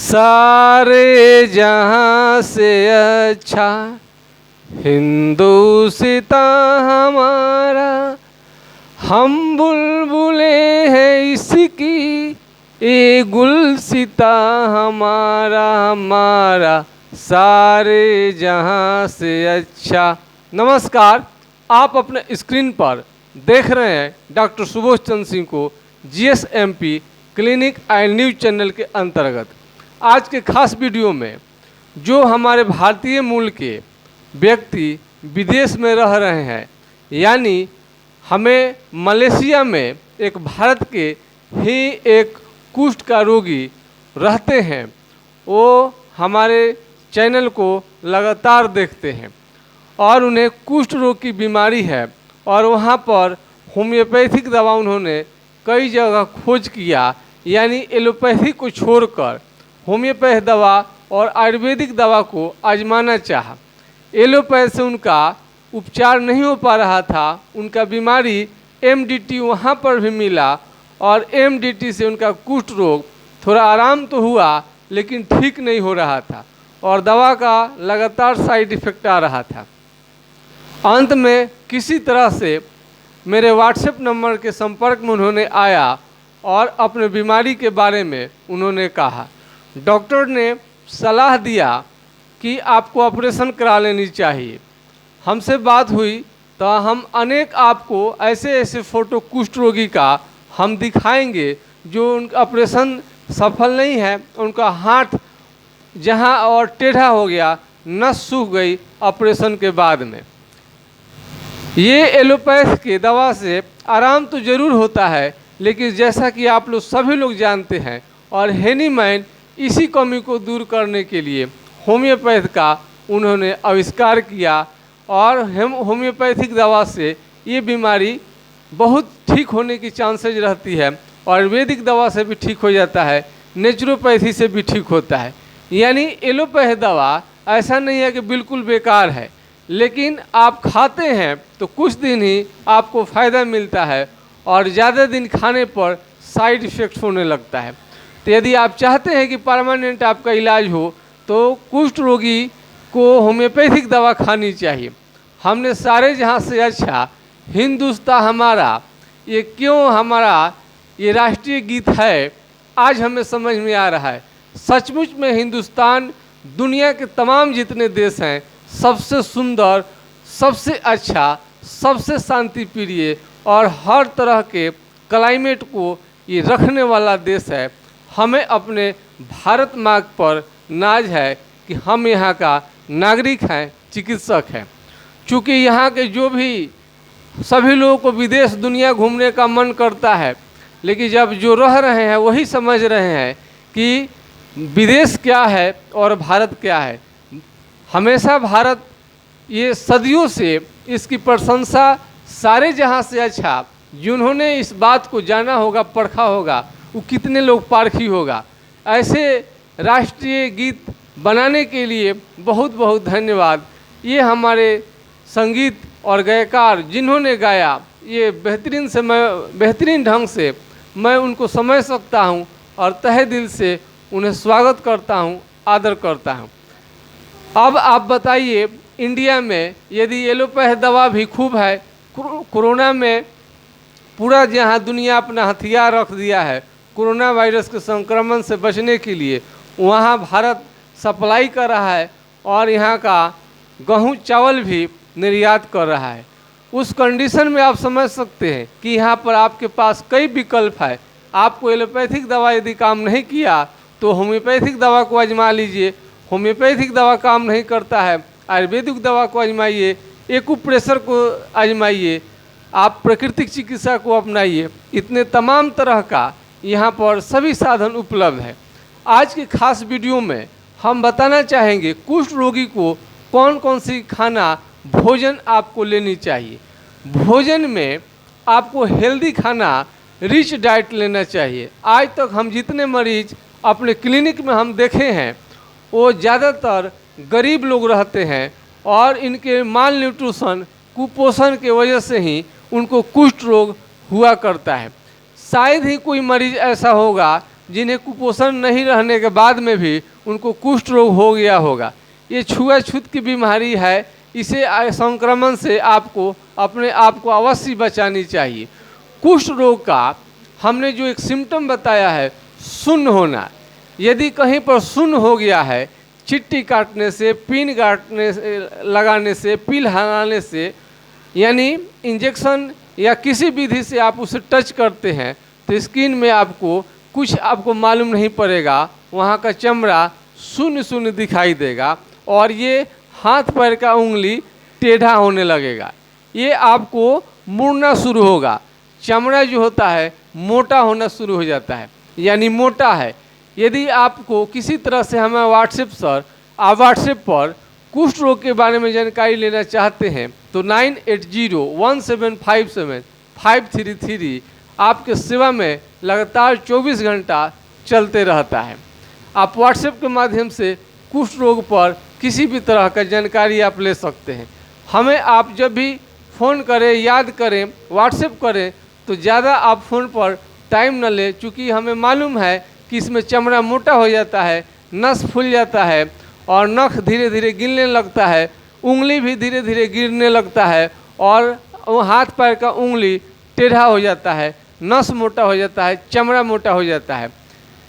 सारे जहां से अच्छा हिंदुस्तां हमारा, हम बुलबुले हैं इसकी, ये गुलसिता हमारा हमारा सारे जहां से अच्छा। नमस्कार, आप अपने स्क्रीन पर देख रहे हैं डॉक्टर सुबोध चंद्र सिंह को GSMP clinic and news channel के अंतर्गत। आज के खास वीडियो में जो हमारे भारतीय मूल के व्यक्ति विदेश में रह रहे हैं, यानी हमें मलेशिया में एक भारत के ही एक कुष्ठ का रोगी रहते हैं, वो हमारे चैनल को लगातार देखते हैं और उन्हें कुष्ठ रोग की बीमारी है और वहाँ पर होम्योपैथिक दवा उन्होंने कई जगह खोज किया, यानी एलोपैथी को छोड़कर होम्योपैथ दवा और आयुर्वेदिक दवा को आजमाना चाहा। एलोपैथ से उनका उपचार नहीं हो पा रहा था, उनका बीमारी MDT वहाँ पर भी मिला और MDT से उनका कुष्ठ रोग थोड़ा आराम तो हुआ लेकिन ठीक नहीं हो रहा था और दवा का लगातार साइड इफ़ेक्ट आ रहा था। अंत में किसी तरह से मेरे WhatsApp नंबर के संपर्क में उन्होंने आया और अपने बीमारी के बारे में उन्होंने कहा। डॉक्टर ने सलाह दिया कि आपको ऑपरेशन करा लेनी चाहिए। हमसे बात हुई तो हम अनेक आपको ऐसे ऐसे फ़ोटो कुष्ठ रोगी का हम दिखाएंगे जो उनका ऑपरेशन सफल नहीं है, उनका हाथ जहां और टेढ़ा हो गया, नस सूख गई ऑपरेशन के बाद में। ये एलोपैथ के दवा से आराम तो ज़रूर होता है, लेकिन जैसा कि आप लोग सभी लोग जानते हैं और हेनीमैन इसी कमी को दूर करने के लिए होम्योपैथ का उन्होंने आविष्कार किया और होम्योपैथिक दवा से ये बीमारी बहुत ठीक होने की चांसेज रहती है और आयुर्वेदिक दवा से भी ठीक हो जाता है, नेचुरोपैथी से भी ठीक होता है। यानी एलोपैथ दवा ऐसा नहीं है कि बिल्कुल बेकार है, लेकिन आप खाते हैं तो कुछ दिन ही आपको फ़ायदा मिलता है और ज़्यादा दिन खाने पर साइड इफ़ेक्ट होने लगता है। तो यदि आप चाहते हैं कि परमानेंट आपका इलाज हो तो कुष्ठ रोगी को होम्योपैथिक दवा खानी चाहिए। हमने सारे जहाँ से अच्छा हिंदुस्तां हमारा, ये क्यों हमारा ये राष्ट्रीय गीत है, आज हमें समझ में आ रहा है। सचमुच में हिंदुस्तान दुनिया के तमाम जितने देश हैं सबसे सुंदर, सबसे अच्छा, सबसे शांति प्रिय और हर तरह के क्लाइमेट को ये रखने वाला देश है। हमें अपने भारत माँ पर नाज है कि हम यहाँ का नागरिक हैं, चिकित्सक हैं। चूँकि यहाँ के जो भी सभी लोगों को विदेश दुनिया घूमने का मन करता है, लेकिन जब जो रह रहे हैं वही समझ रहे हैं कि विदेश क्या है और भारत क्या है। हमेशा भारत ये सदियों से इसकी प्रशंसा सारे जहाँ से अच्छा, जिन्होंने इस बात को जाना होगा, परखा होगा, वो कितने लोग पारखी होगा। ऐसे राष्ट्रीय गीत बनाने के लिए बहुत बहुत धन्यवाद। ये हमारे संगीत और गायकार जिन्होंने गाया, ये बेहतरीन ढंग से मैं उनको समझ सकता हूँ और तहे दिल से उन्हें स्वागत करता हूँ, आदर करता हूँ। अब आप बताइए, इंडिया में यदि एलोपैथ दवा भी खूब है, कोरोना में पूरा जहाँ दुनिया अपना हथियार रख दिया है कोरोना वायरस के संक्रमण से बचने के लिए, वहाँ भारत सप्लाई कर रहा है और यहाँ का गेहूँ चावल भी निर्यात कर रहा है। उस कंडीशन में आप समझ सकते हैं कि यहाँ पर आपके पास कई विकल्प है। आपको एलोपैथिक दवा यदि काम नहीं किया तो होम्योपैथिक दवा को आजमा लीजिए। होम्योपैथिक दवा काम नहीं करता है, आयुर्वेदिक दवा को आजमाइए, एक्यूप्रेशर को आजमाइए, आप प्राकृतिक चिकित्सा को अपनाइए। इतने तमाम तरह का यहाँ पर सभी साधन उपलब्ध है। आज के खास वीडियो में हम बताना चाहेंगे कुष्ठ रोगी को कौन कौन सी खाना भोजन आपको लेनी चाहिए। भोजन में आपको हेल्दी खाना, रिच डाइट लेना चाहिए। आज तक हम जितने मरीज अपने क्लिनिक में हम देखे हैं वो ज़्यादातर गरीब लोग रहते हैं और इनके माल न्यूट्रिशन, कुपोषण के वजह से ही उनको कुष्ठ रोग हुआ करता है। शायद ही कोई मरीज ऐसा होगा जिन्हें कुपोषण नहीं रहने के बाद में भी उनको कुष्ठ रोग हो गया होगा। ये छुआछूत की बीमारी है, इसे संक्रमण से आपको अपने आप को अवश्य बचानी चाहिए। कुष्ठ रोग का हमने जो एक सिम्टम बताया है शून्य होना, यदि कहीं पर शून्य हो गया है, चिट्टी काटने से, पिन काटने से, लगाने से, पील हराने से, यानी इंजेक्शन या किसी विधि से आप उसे टच करते हैं तो स्किन में आपको कुछ आपको मालूम नहीं पड़ेगा, वहाँ का चमड़ा शून्य शून्य दिखाई देगा और ये हाथ पैर का उंगली टेढ़ा होने लगेगा, ये आपको मुड़ना शुरू होगा, चमड़ा जो होता है मोटा होना शुरू हो जाता है, यानी मोटा है। यदि आपको किसी तरह से हमें व्हाट्सएप पर कुष्ठ रोग के बारे में जानकारी लेना चाहते हैं तो 9801757533 आपके सेवा में लगातार 24 घंटा चलते रहता है। आप व्हाट्सएप के माध्यम से कुष्ठ रोग पर किसी भी तरह का जानकारी आप ले सकते हैं। हमें आप जब भी फ़ोन करें, याद करें, व्हाट्सएप करें तो ज़्यादा आप फ़ोन पर टाइम न लें, चूँकि हमें मालूम है कि इसमें चमड़ा मोटा हो जाता है, नस फूल जाता है और नख धीरे धीरे गिरने लगता है, उंगली भी धीरे धीरे गिरने लगता है और वो हाथ पैर का उंगली टेढ़ा हो जाता है, नस मोटा हो जाता है, चमड़ा मोटा हो जाता है।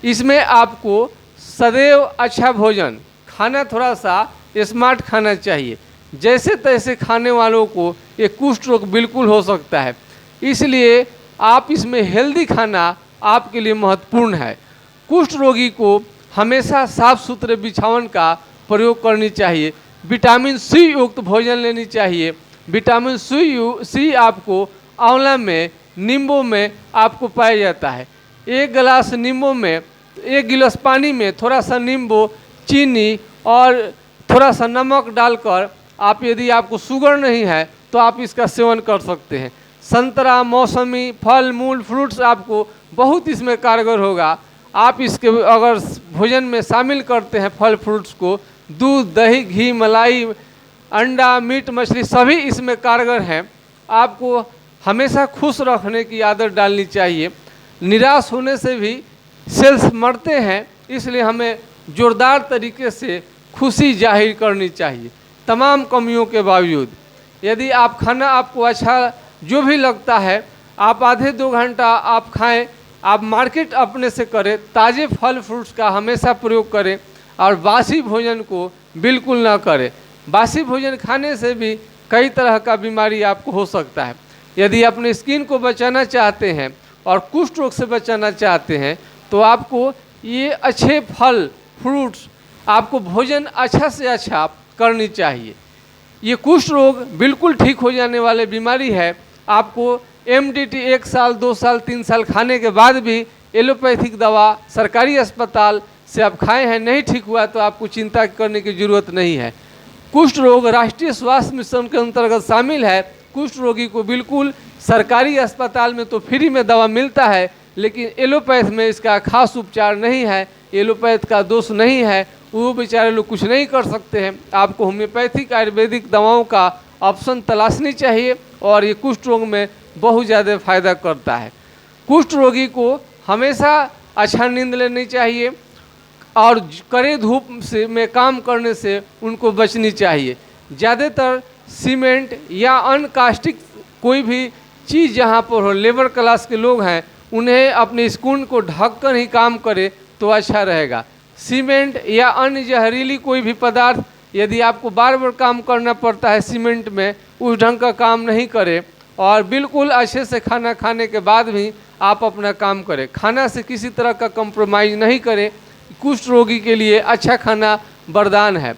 इसमें आपको सदैव अच्छा भोजन खाना, थोड़ा सा स्मार्ट खाना चाहिए। जैसे तैसे खाने वालों को ये कुष्ठ रोग बिल्कुल हो सकता है, इसलिए आप इसमें हेल्दी खाना आपके लिए महत्वपूर्ण है। कुष्ठ रोगी को हमेशा साफ सुथरे बिछावन का प्रयोग करनी चाहिए, विटामिन सी युक्त भोजन लेनी चाहिए। विटामिन सी आपको आंवला में, नींबू में आपको पाया जाता है। एक गिलास नींबू में, एक गिलास पानी में थोड़ा सा नींबू, चीनी और थोड़ा सा नमक डालकर आप, यदि आपको शुगर नहीं है तो आप इसका सेवन कर सकते हैं। संतरा, मौसमी, फल मूल फ्रूट्स आपको बहुत इसमें कारगर होगा। आप इसके अगर भोजन में शामिल करते हैं फल फ्रूट्स को, दूध, दही, घी, मलाई, अंडा, मीट, मछली सभी इसमें कारगर हैं। आपको हमेशा खुश रखने की आदत डालनी चाहिए। निराश होने से भी सेल्स मरते हैं, इसलिए हमें जोरदार तरीके से खुशी जाहिर करनी चाहिए तमाम कमियों के बावजूद। यदि आप खाना आपको अच्छा जो भी लगता है, आप आधे 2 घंटा आप खाएं, आप मार्केट अपने से करें, ताज़े फल फ्रूट्स का हमेशा प्रयोग करें और बासी भोजन को बिल्कुल ना करें। बासी भोजन खाने से भी कई तरह का बीमारी आपको हो सकता है। यदि अपने स्किन को बचाना चाहते हैं और कुष्ठ रोग से बचाना चाहते हैं तो आपको ये अच्छे फल फ्रूट्स, आपको भोजन अच्छा से अच्छा करनी चाहिए। ये कुष्ठ रोग बिल्कुल ठीक हो जाने वाली बीमारी है। आपको MDT 1 साल, 2 साल, 3 साल खाने के बाद भी एलोपैथिक दवा सरकारी अस्पताल से आप खाए हैं, नहीं ठीक हुआ तो आपको चिंता करने की ज़रूरत नहीं है। कुष्ठ रोग राष्ट्रीय स्वास्थ्य मिशन के अंतर्गत शामिल है। कुष्ठ रोगी को बिल्कुल सरकारी अस्पताल में तो फ्री में दवा मिलता है, लेकिन एलोपैथ में इसका खास उपचार नहीं है, एलोपैथ का दोष नहीं है, वो बेचारे लोग कुछ नहीं कर सकते हैं। आपको होम्योपैथिक आयुर्वेदिक दवाओं का ऑप्शन तलाशनी चाहिए और ये कुष्ठ रोग में बहुत ज़्यादा फायदा करता है। कुष्ठ रोगी को हमेशा अच्छा नींद लेनी चाहिए और कड़े धूप से में काम करने से उनको बचनी चाहिए। ज़्यादातर सीमेंट या अनकास्टिक कोई भी चीज़ जहाँ पर हो, लेबर क्लास के लोग हैं, उन्हें अपने स्किन को ढककर ही काम करे तो अच्छा रहेगा। सीमेंट या अन्य जहरीली कोई भी पदार्थ यदि आपको बार बार काम करना पड़ता है सीमेंट में, उस ढंग का काम नहीं करे और बिल्कुल अच्छे से खाना खाने के बाद भी आप अपना काम करें। खाना से किसी तरह का कंप्रोमाइज़ नहीं करें। कुष्ठ रोगी के लिए अच्छा खाना वरदान है।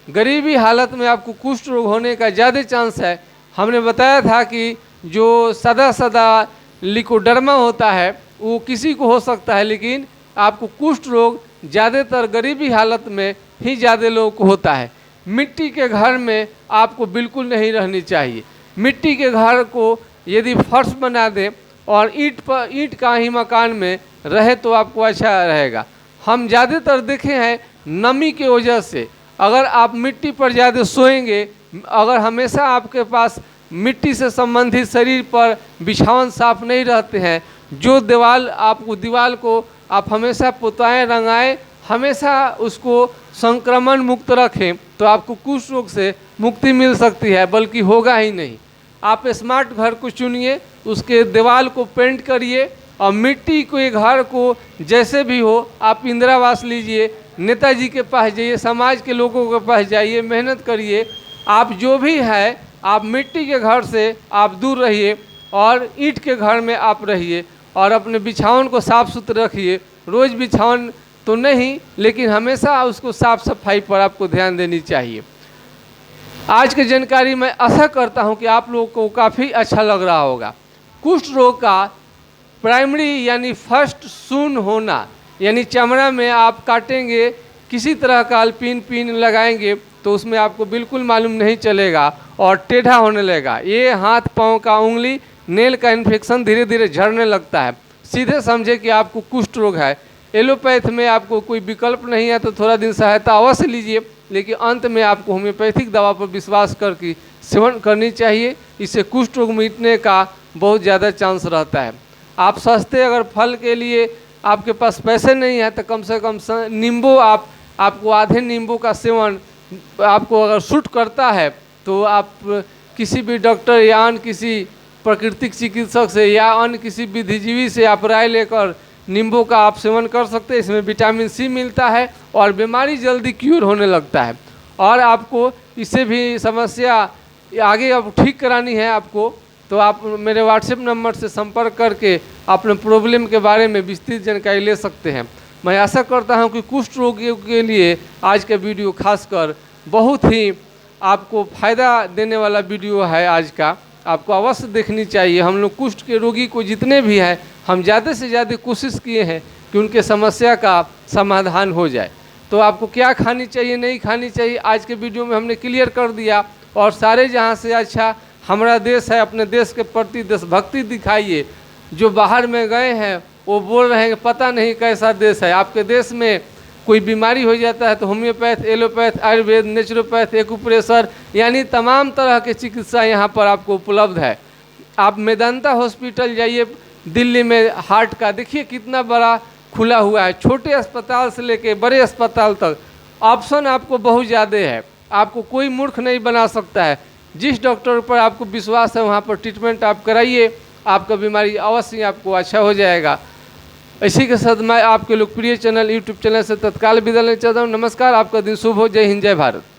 गरीबी हालत में आपको कुष्ठ रोग होने का ज़्यादा चांस है। हमने बताया था कि जो सदा लिकोडर्मा होता है वो किसी को हो सकता है, लेकिन आपको कुष्ठ रोग ज़्यादातर गरीबी हालत में ही ज़्यादा लोगों को होता है। मिट्टी के घर में आपको बिल्कुल नहीं रहनी चाहिए। मिट्टी के घर को यदि फर्श बना दें और ईंट का ही मकान में रहे तो आपको अच्छा रहेगा। हम ज़्यादातर देखे हैं नमी की वजह से, अगर आप मिट्टी पर ज़्यादा सोएंगे, अगर हमेशा आपके पास मिट्टी से संबंधित शरीर पर बिछावन साफ नहीं रहते हैं, जो दीवार को आप हमेशा पुताएं रंगाएं, हमेशा उसको संक्रमण मुक्त रखें, तो आपको कुष्ठ रोग से मुक्ति मिल सकती है, बल्कि होगा ही नहीं। आप स्मार्ट घर को चुनिए, उसके दीवार को पेंट करिए और मिट्टी के घर को जैसे भी हो आप इंदिरा आवास लीजिए, नेताजी के पास जाइए, समाज के लोगों के पास जाइए, मेहनत करिए। आप जो भी है आप मिट्टी के घर से आप दूर रहिए और ईंट के घर में आप रहिए और अपने बिछावन को साफ़ सुथरा रखिए। रोज़ बिछावन तो नहीं, लेकिन हमेशा उसको साफ़ सफाई पर आपको ध्यान देनी चाहिए। आज की जानकारी मैं आशा करता हूं कि आप लोगों को काफ़ी अच्छा लग रहा होगा। कुष्ठ रोग का प्राइमरी यानी फर्स्ट सून होना, यानी चमड़ा में आप काटेंगे, किसी तरह का अल्पिन पिन लगाएंगे तो उसमें आपको बिल्कुल मालूम नहीं चलेगा और टेढ़ा होने लगेगा। ये हाथ पाँव का उंगली नेल का इन्फेक्शन धीरे धीरे झड़ने लगता है। सीधे समझे कि आपको कुष्ठ रोग है। एलोपैथ में आपको कोई विकल्प नहीं है तो थोड़ा दिन सहायता अवश्य लीजिए, लेकिन अंत में आपको होम्योपैथिक दवा पर विश्वास करके सेवन करनी चाहिए। इससे कुष्ठ रोग मिटने का बहुत ज़्यादा चांस रहता है। आप सस्ते अगर फल के लिए आपके पास पैसे नहीं है तो कम से कम नींबू आपको आधे नींबू का सेवन आपको अगर सूट करता है तो आप किसी भी डॉक्टर या अन्य किसी प्राकृतिक चिकित्सक से या अन्य किसी विधिजीवी से आप राय लेकर नींबू का आप सेवन कर सकते हैं। इसमें विटामिन सी मिलता है और बीमारी जल्दी क्यूर होने लगता है। और आपको इससे भी समस्या आगे अब ठीक करानी है आपको, तो आप मेरे व्हाट्सएप नंबर से संपर्क करके अपने प्रॉब्लम के बारे में विस्तृत जानकारी ले सकते हैं। मैं आशा करता हूं कि कुष्ठ रोगियों के लिए आज का वीडियो खासकर बहुत ही आपको फ़ायदा देने वाला वीडियो है। आज का आपको अवश्य देखनी चाहिए। हम लोग कुष्ठ के रोगी को जितने भी हैं, हम ज़्यादा से ज़्यादा कोशिश किए हैं कि उनके समस्या का समाधान हो जाए। तो आपको क्या खानी चाहिए, नहीं खानी चाहिए, आज के वीडियो में हमने क्लियर कर दिया। और सारे जहाँ से अच्छा हमारा देश है, अपने देश के प्रति देशभक्ति दिखाइए। जो बाहर में गए हैं वो बोल रहे हैं कि पता नहीं कैसा देश है। आपके देश में कोई बीमारी हो जाता है तो homeopath, allopath, Ayurveda, naturopath, acupressure यानी तमाम तरह के चिकित्सा यहाँ पर आपको उपलब्ध है। आप मेदांता हॉस्पिटल जाइए दिल्ली में, हार्ट का देखिए कितना बड़ा खुला हुआ है। छोटे अस्पताल से लेके बड़े अस्पताल तक ऑप्शन आपको बहुत ज़्यादा है। आपको कोई मूर्ख नहीं बना सकता है। जिस डॉक्टर पर आपको विश्वास है वहाँ पर ट्रीटमेंट आप कराइए, आपका बीमारी अवश्य आपको अच्छा हो जाएगा। इसी के साथ मैं आपके लोकप्रिय चैनल यूट्यूब चैनल से तत्काल विदा लेना चाहता हूँ। नमस्कार, आपका दिन शुभ हो। जय हिंद, जय भारत।